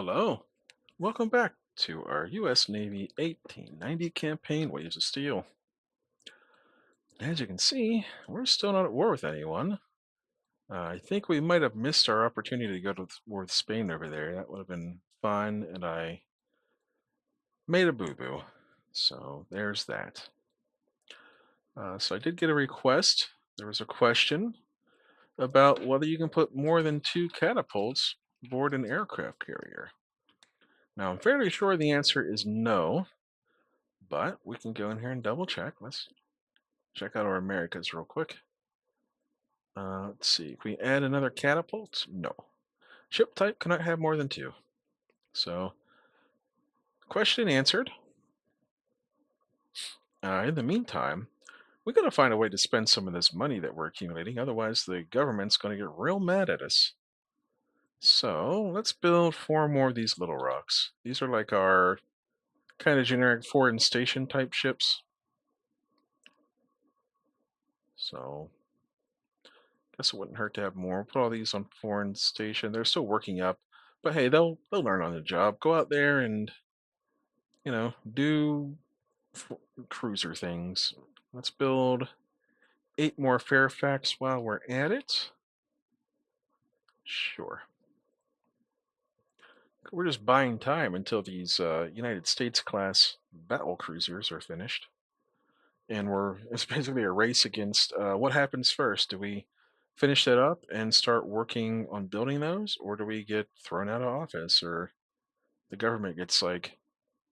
Hello. Welcome back to our U.S. Navy 1890 campaign, Waves of Steel. As you can see, we're still not at war with anyone. I think we might have missed our opportunity to go to war with Spain over there. That would have been fun, and I made a boo-boo. So there's that. So I did get a request. There was a question about whether you can put more than two catapults aboard an aircraft carrier. Now, I'm fairly sure the answer is no, but we can go in here and double check. Let's check out our Americas real quick. Let's see. Can we add another catapult? No. Ship type cannot have more than two. So, question answered. In the meantime, we got to find a way to spend some of this money that we're accumulating. Otherwise, the government's going to get real mad at us. So, let's build four more of these little rocks. These are like our kind of generic foreign station type ships. So, guess it wouldn't hurt to have more. We'll put all these on foreign station. They're still working up, but hey, they'll learn on the job. Go out there and do cruiser things. Let's build eight more Fairfax while we're at it. Sure. We're just buying time until these United States class battle cruisers are finished, and it's basically a race against what happens first. Do we finish that up and start working on building those, or do we get thrown out of office, or the government gets like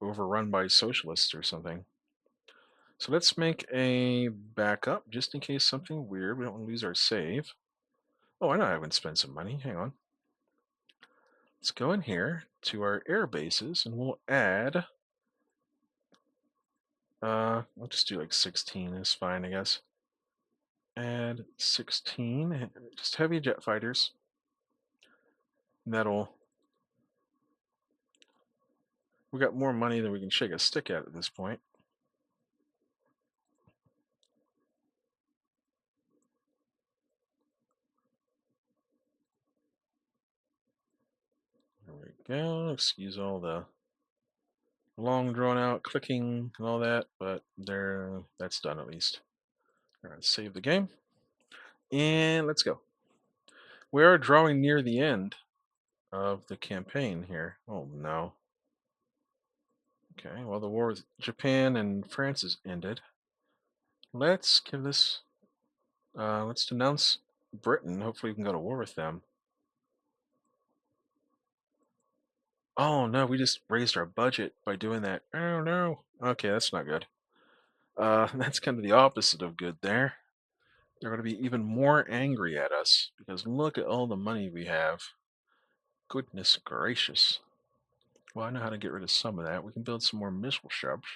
overrun by socialists or something? So let's make a backup just in case something weird. We don't want to lose our save. Oh, I know I would spend some money. Hang on. Let's go in here to our air bases and we'll add. I'll just do like 16 is fine, I guess. Add 16, just heavy jet fighters. That'll. We got more money than we can shake a stick at this point. There we go. Excuse all the long drawn out clicking and all that, but that's done at least. All right, save the game. And let's go. We are drawing near the end of the campaign here. Oh no. Okay, well, the war with Japan and France has ended. Let's give this. Let's denounce Britain. Hopefully, we can go to war with them. Oh no, we just raised our budget by doing that. Oh no. Okay, that's not good. That's kind of the opposite of good there. They're going to be even more angry at us because look at all the money we have. Goodness gracious. Well, I know how to get rid of some of that. We can build some more missile subs.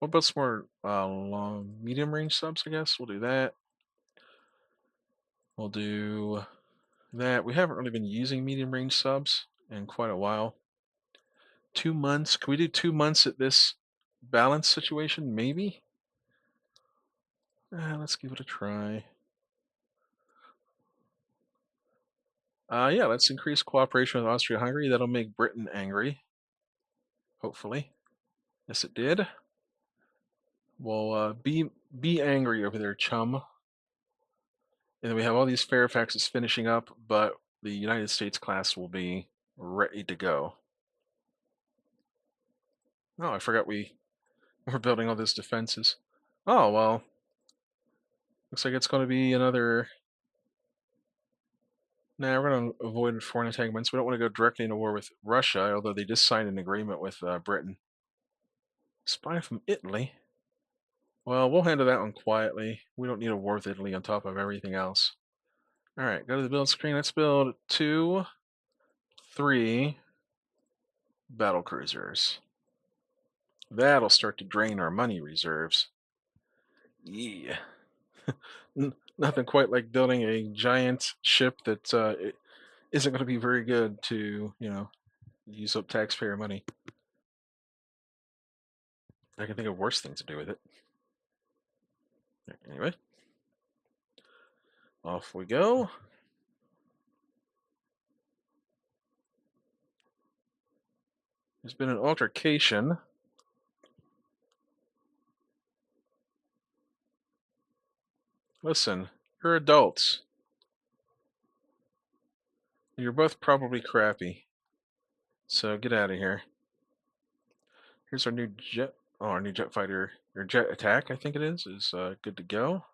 We'll build some more long, medium range subs, I guess. We'll do that. We'll do that. We haven't really been using medium range subs in quite a while. 2 months. Can we do 2 months at this balance situation? Maybe? Let's give it a try. Yeah, let's increase cooperation with Austria-Hungary. That'll make Britain angry. Hopefully. Yes, it did. Well, be angry over there, chum. And then we have all these Fairfaxes finishing up, but the United States class will be ready to go. Oh, I forgot we're building all these defenses. Oh, well. Looks like it's going to be another. Nah, we're going to avoid foreign entanglements. We don't want to go directly into war with Russia, although they just signed an agreement with Britain. Spy from Italy? Well, we'll handle that one quietly. We don't need a war with Italy on top of everything else. All right, go to the build screen. Let's build 2, 3 battle cruisers. That'll start to drain our money reserves. Yeah. Nothing quite like building a giant ship that isn't going to be very good to, use up taxpayer money. I can think of worse things to do with it. Anyway, off we go. There's been an altercation. Listen, you're adults. You're both probably crappy. So get out of here. Here's our new jet. Oh, our new jet fighter, or jet attack, I think it is good to go.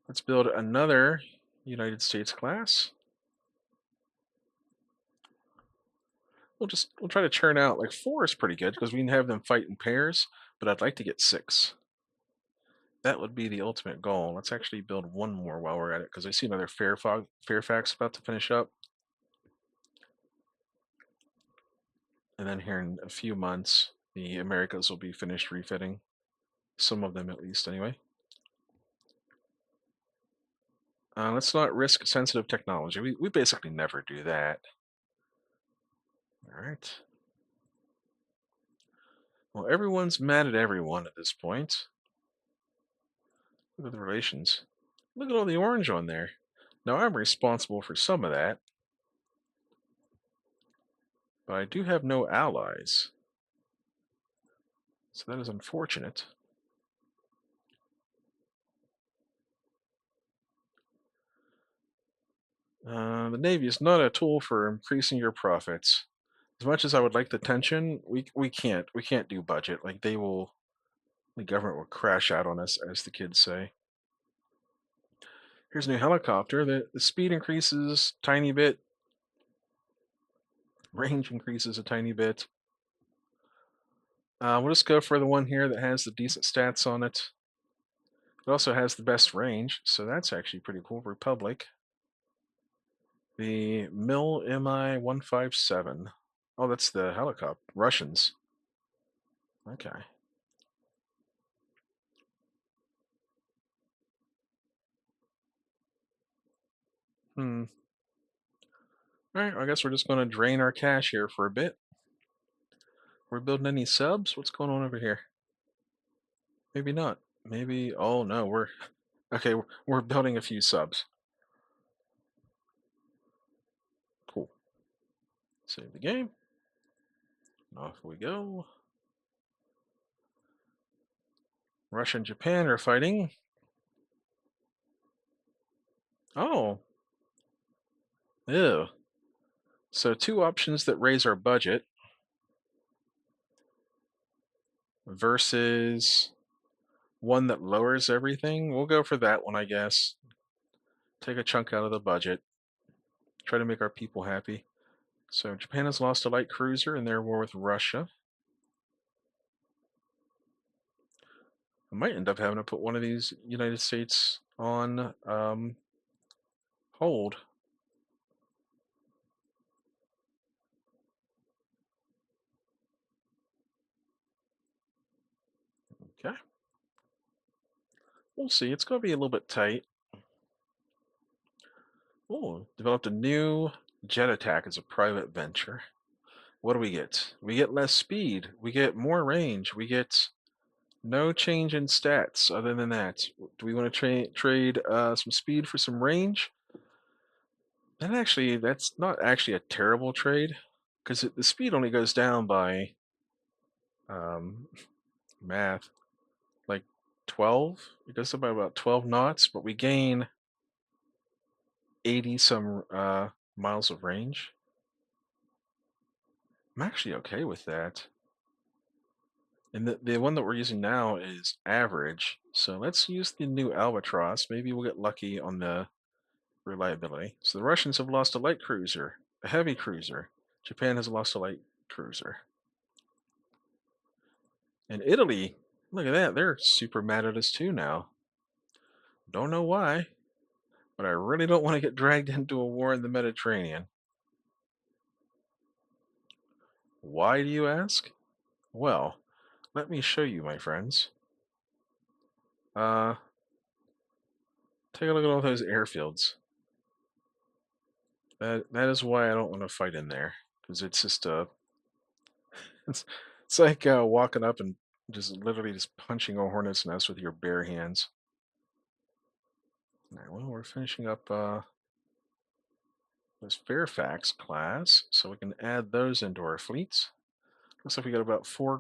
Let's build another United States class. We'll try to churn out like 4 is pretty good because we can have them fight in pairs, but I'd like to get 6. That would be the ultimate goal. Let's actually build one more while we're at it because I see another Fairfax about to finish up. And then here in a few months, the Americas will be finished refitting. Some of them at least, anyway. Let's not risk sensitive technology. We basically never do that. All right. Well, everyone's mad at everyone at this point. Look at the relations. Look at all the orange on there. Now, I'm responsible for some of that, but I do have no allies. So that is unfortunate. The Navy is not a tool for increasing your profits. As much as I would like the tension, we can't do budget. Like the government will crash out on us, as the kids say. Here's a new helicopter. The speed increases a tiny bit. Range increases a tiny bit. We'll just go for the one here that has the decent stats on it. It also has the best range, so that's actually pretty cool. Republic. The MIL Mi-157. Oh, that's the helicopter. Russians. Okay. Hmm. Alright, I guess we're just going to drain our cash here for a bit. We're building any subs? What's going on over here? Maybe not. Maybe. Oh, no, we're. Okay, we're building a few subs. Cool. Save the game. Off we go. Russia and Japan are fighting. Oh. Ew. So, 2 options that raise our budget versus one that lowers everything. We'll go for that one, I guess. Take a chunk out of the budget. Try to make our people happy. So, Japan has lost a light cruiser in their war with Russia. I might end up having to put one of these United States on hold. Okay. We'll see. It's going to be a little bit tight. Oh, developed a new jet attack as a private venture. What do we get? We get less speed. We get more range. We get no change in stats other than that. Do we want to trade some speed for some range? That's not actually a terrible trade because the speed only goes down by um, math like 12. It goes up by about 12 knots, but we gain 80 some miles of range. I'm actually okay with that. And the one that we're using now is average. So let's use the new Albatross. Maybe we'll get lucky on the reliability. So the Russians have lost a light cruiser, a heavy cruiser. Japan has lost a light cruiser. And Italy, look at that, they're super mad at us too now. Don't know why, but I really don't want to get dragged into a war in the Mediterranean. Why, do you ask? Well, let me show you, my friends. Uh, Take a look at all those airfields. That is why I don't want to fight in there, because it's just it's it's like walking up and just literally just punching a hornet's nest with your bare hands. All right, well, we're finishing up this Fairfax class, so we can add those into our fleets. Looks like we got about 4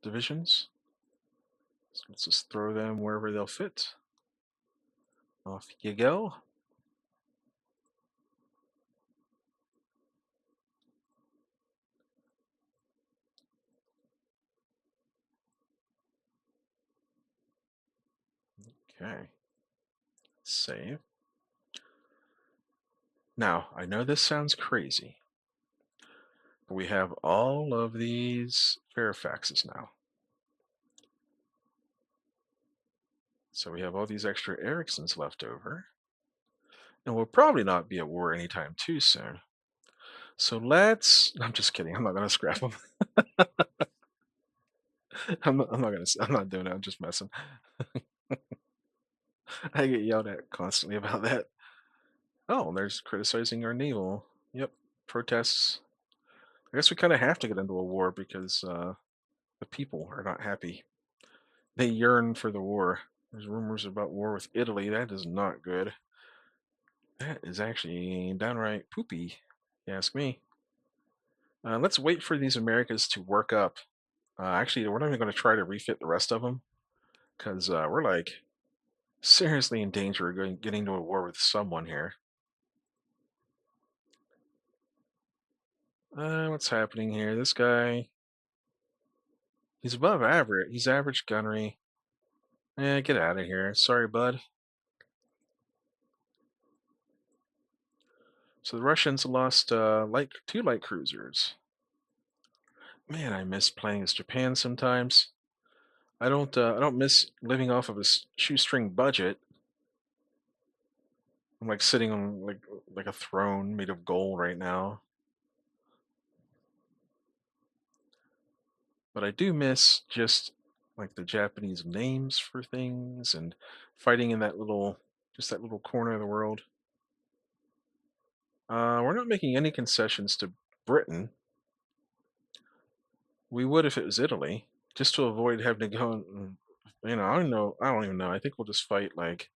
divisions. So let's just throw them wherever they'll fit. Off you go. Okay. Save. Now, I know this sounds crazy, but we have all of these Fairfaxes now. So we have all these extra Ericssons left over. And we'll probably not be at war anytime too soon. So let's. I'm just kidding. I'm not going to scrap them. I'm not going to. I'm not doing it. I'm just messing. I get yelled at constantly about that. Oh, there's criticizing our naval. Yep. Protests. I guess we kind of have to get into a war because the people are not happy. They yearn for the war. There's rumors about war with Italy. That is not good. That is actually downright poopy, if you ask me. Let's wait for these Americas to work up. Actually, we're not even going to try to refit the rest of them because we're like seriously in danger of getting into a war with someone here. What's happening here? This guy, he's above average. He's average gunnery. Get out of here. Sorry, bud. So the Russians lost 2 light cruisers. Man, I miss playing as Japan sometimes. I don't miss living off of a shoestring budget. I'm like sitting on like a throne made of gold right now. But I do miss just like the Japanese names for things and fighting in that little corner of the world. We're not making any concessions to Britain. We would if it was Italy, just to avoid having to go. I don't know. I don't even know. I think we'll just fight like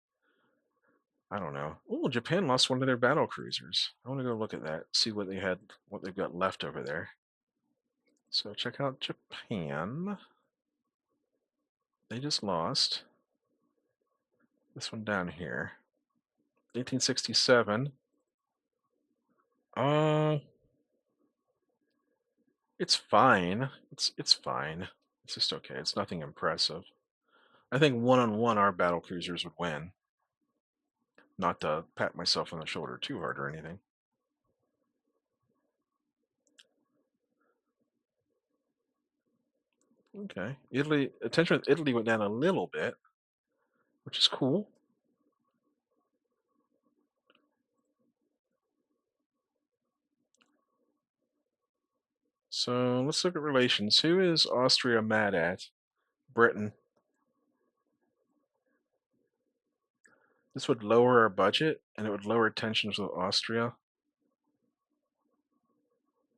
I don't know. Oh, Japan lost one of their battle cruisers. I want to go look at that, see what they've got left over there. So check out Japan. They just lost this one down here. 1867. Uh, it's fine. It's fine. It's just okay. It's nothing impressive. I think one-on-one our battle cruisers would win. Not to pat myself on the shoulder too hard or anything. Okay. Attention with Italy went down a little bit, which is cool. So let's look at relations. Who is Austria mad at? Britain. This would lower our budget and it would lower tensions with Austria.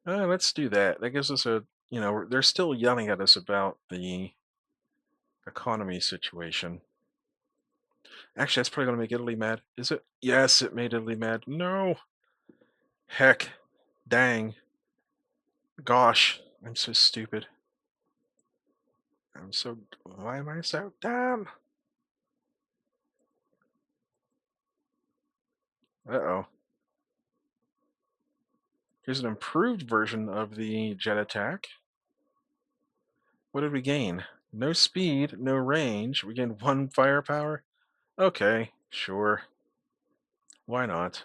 Let's do that. That gives us they're still yelling at us about the economy situation. Actually, that's probably going to make Italy mad. Is it? Yes, it made Italy mad. No. Heck. Dang. Gosh. I'm so stupid. Why am I so dumb? Uh-oh. Here's an improved version of the jet attack. What did we gain? No speed, no range. We gained 1 firepower. Okay, sure. Why not?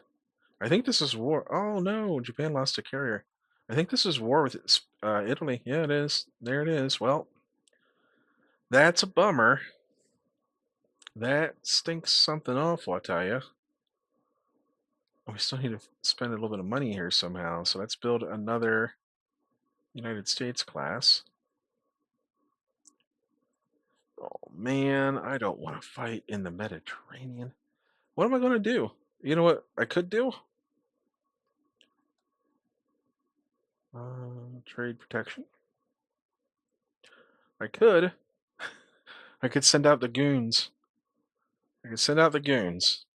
I think this is war. Oh no, Japan lost a carrier. I think this is war with Italy. Yeah, it is. There it is. Well, that's a bummer. That stinks something awful, I tell you. We still need to spend a little bit of money here somehow. So let's build another United States class. Oh man, I don't want to fight in the Mediterranean. What am I going to do? You know what I could do? Trade protection. I could. I could send out the goons. I could send out the goons.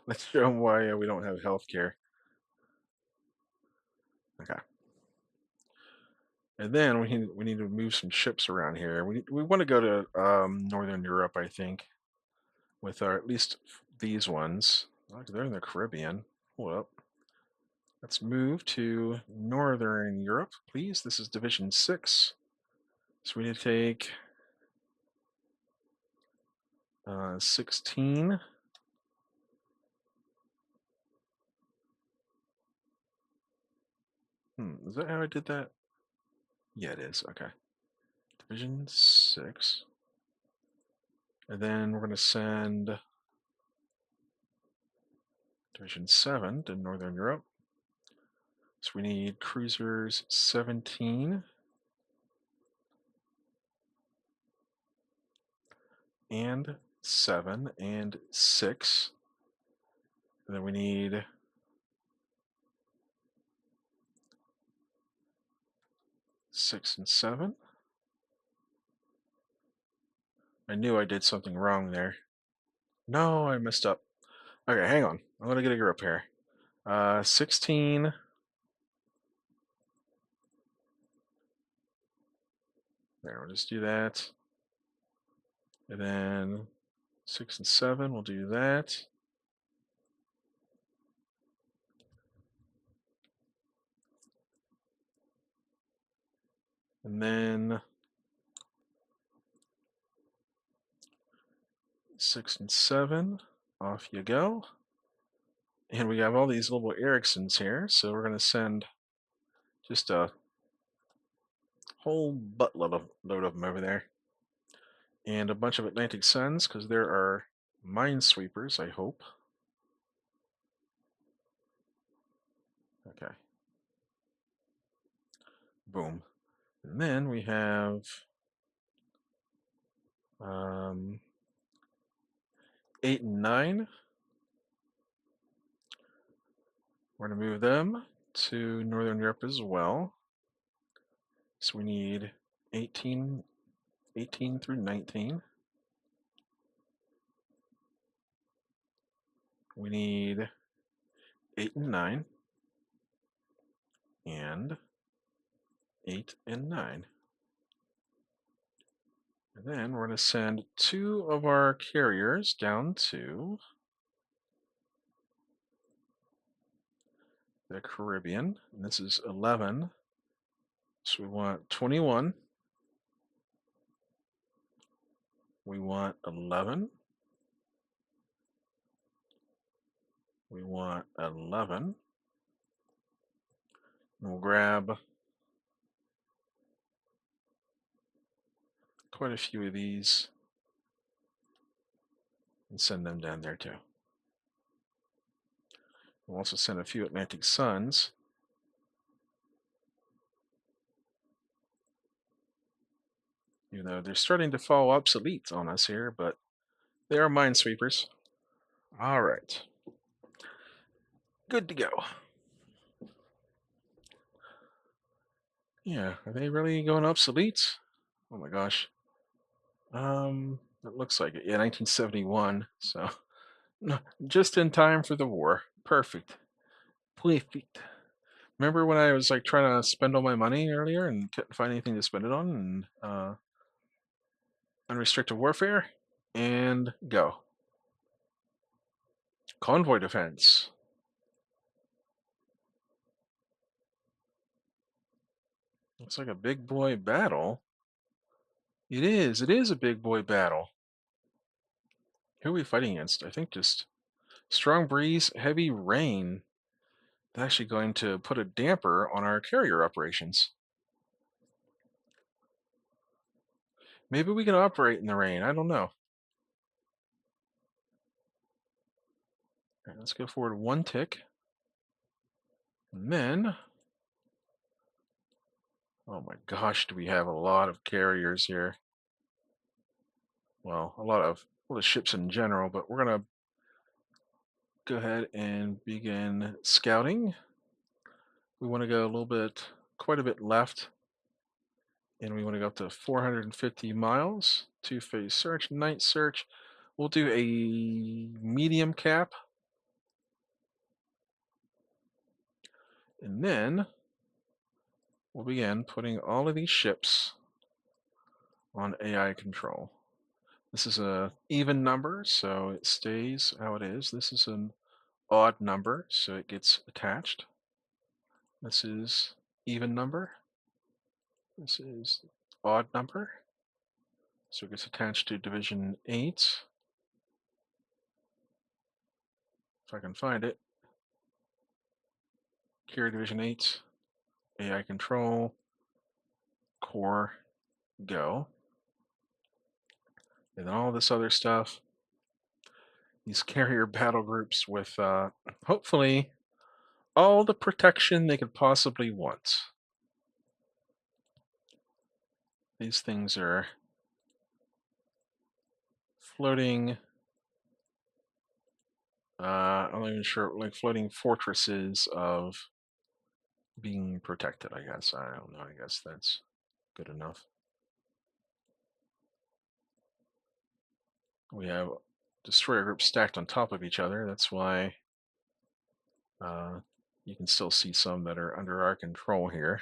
Let's show them why we don't have health care. Okay. And then we need to move some ships around here. We want to go to Northern Europe, I think, with our at least these ones. Oh, they're in the Caribbean. Hold up. Let's move to Northern Europe, please. This is Division 6. So we need to take 16. Is that how I did that? Yeah, it is. Okay. Division 6. And then we're going to send Division 7 to Northern Europe. So we need cruisers 17 and 7 and 6. And then we need 6 and 7. I knew I did something wrong there. No, I messed up. Okay, hang on. I'm going to get a grip here. 16. There, we'll just do that. And then 6 and 7, we'll do that. And then 6 and 7, off you go. And we have all these little Ericssons here, so we're going to send just a whole buttload of them over there. And a bunch of Atlantic Suns, because there are minesweepers, I hope. Okay. Boom. And then we have 8 and 9. We're going to move them to Northern Europe as well. So we need 18 through 19. We need 8 and 9. And 8 and 9. And then we're going to send 2 of our carriers down to the Caribbean. And this is 11. So we want 21. We want 11. We want 11. And we'll grab quite a few of these and send them down there too. We'll also send a few Atlantic Suns. Even though they're starting to fall obsolete on us here, but they are minesweepers. All right. Good to go. Yeah, are they really going obsolete? Oh my gosh. It looks like it. Yeah, 1971. So, no, just in time for the war. Perfect. Perfect. Remember when I was like trying to spend all my money earlier and couldn't find anything to spend it on, and unrestricted warfare? And go. Convoy defense. Looks like a big boy battle. It is. It is a big boy battle. Who are we fighting against? I think just strong breeze, heavy rain. That's actually going to put a damper on our carrier operations. Maybe we can operate in the rain. I don't know. All right, let's go forward 1 tick. And then, oh my gosh, do we have a lot of carriers here. Well, a lot of ships in general, but we're going to go ahead and begin scouting. We want to go a little bit, quite a bit left. And we want to go up to 450 miles. 2-phase search, night search. We'll do a medium cap. And then we'll begin putting all of these ships on AI control. This is a even number, so it stays how it is. This is an odd number, so it gets attached. This is even number. This is odd number, so it gets attached to division 8. If I can find it. Carrier division 8, AI control, core, go. And then all this other stuff, these carrier battle groups with hopefully all the protection they could possibly want. These things are floating, I'm not even sure, like floating fortresses of being protected, I guess. I don't know, I guess that's good enough. We have destroyer groups stacked on top of each other. That's why you can still see some that are under our control here.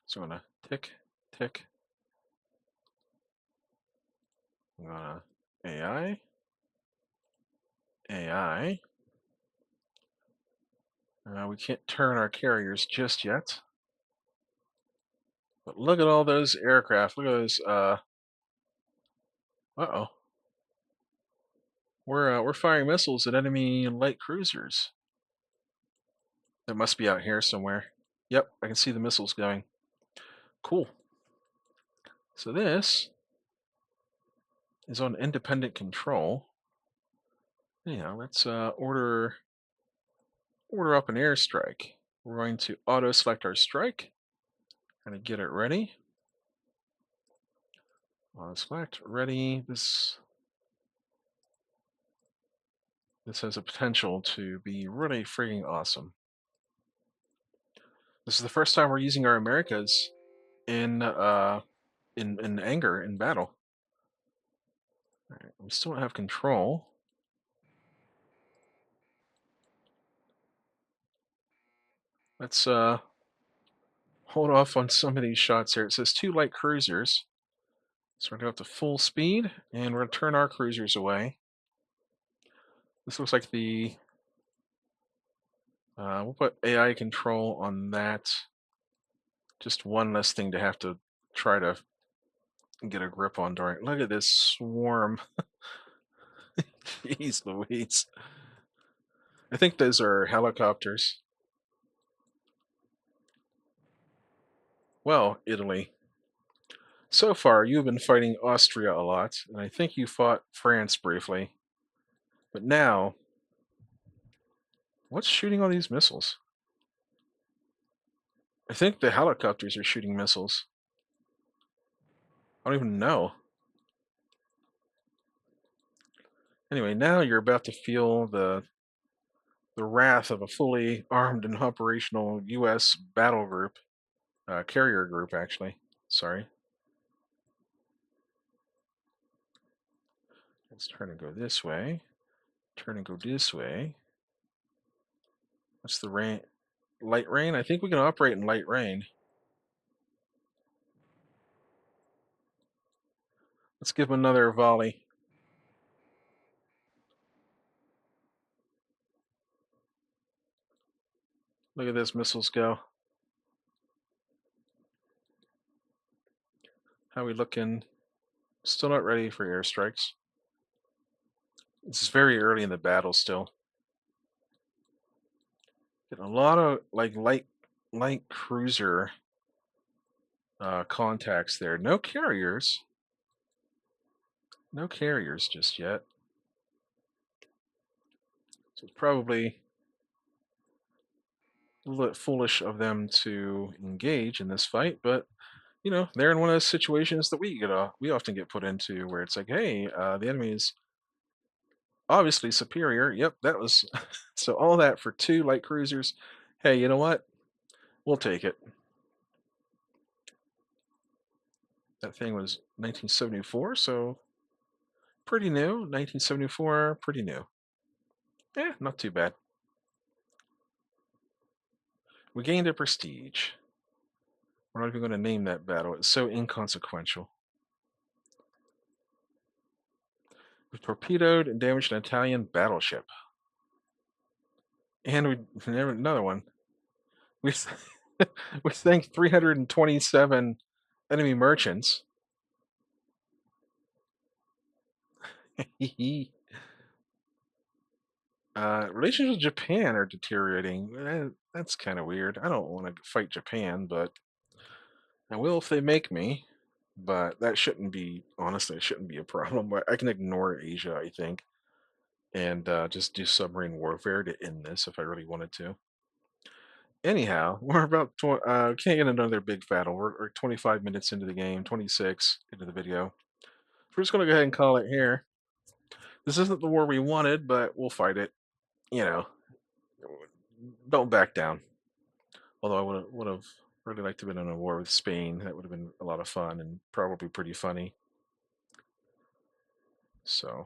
So I'm gonna tick, tick. I'm gonna AI, AI. We can't turn our carriers just yet. But look at all those aircraft. Look at those. Uh-oh. We're firing missiles at enemy light cruisers. That must be out here somewhere. Yep, I can see the missiles going. Cool. So this is on independent control. Anyhow, let's order up an airstrike. We're going to auto select our strike. Gonna get it ready. Auto select, ready. This has a potential to be really freaking awesome. This is the first time we're using our Americas in anger, in battle. All right, we still don't have control. Let's hold off on some of these shots here. It says 2 light cruisers. So we're going to go up to full speed, and we're going to turn our cruisers away. This looks like the... we'll put AI control on that. Just one less thing to have to try to get a grip on during. Look at this swarm. Jeez Louise. I think those are helicopters. Well, Italy. So far, you've been fighting Austria a lot, and I think you fought France briefly. But now, what's shooting all these missiles? I think the helicopters are shooting missiles. I don't even know. Anyway, now you're about to feel the wrath of a fully armed and operational U.S. battle group, carrier group, actually. Sorry. Let's turn and go this way. Turn and go this way. What's the rain? Light rain? I think we can operate in light rain. Let's give them another volley. Look at those missiles go. How we looking? Still not ready for airstrikes. This is very early in the battle still. Getting a lot of like light cruiser contacts there. No carriers. No carriers just yet. So it's probably a little bit foolish of them to engage in this fight, but you know, they're in one of those situations that we often get put into where it's like, hey, the enemy is obviously superior. Yep, that was so all that for 2 light cruisers. Hey, you know what? We'll take it. That thing was 1974, so pretty new. 1974, pretty new. Yeah, not too bad. We gained a prestige. We're not even going to name that battle. It's so inconsequential. We torpedoed and damaged an Italian battleship. And we another one. We we sank 327 enemy merchants. Relations with Japan are deteriorating. That's kind of weird. I don't want to fight Japan, but I will if they make me. But that shouldn't be, honestly, it shouldn't be a problem. I can ignore Asia, I think, and just do submarine warfare to end this if I really wanted to. Anyhow, we're about can't get another big battle. We're 25 minutes into the game, 26 into the video. We're just going to go ahead and call it here. This isn't the war we wanted, but we'll fight it. You know, don't back down. Although I would have really liked to have been in a war with Spain. That would have been a lot of fun and probably pretty funny. So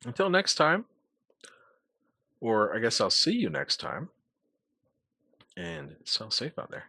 until next time, or I guess I'll see you next time. And stay safe out there.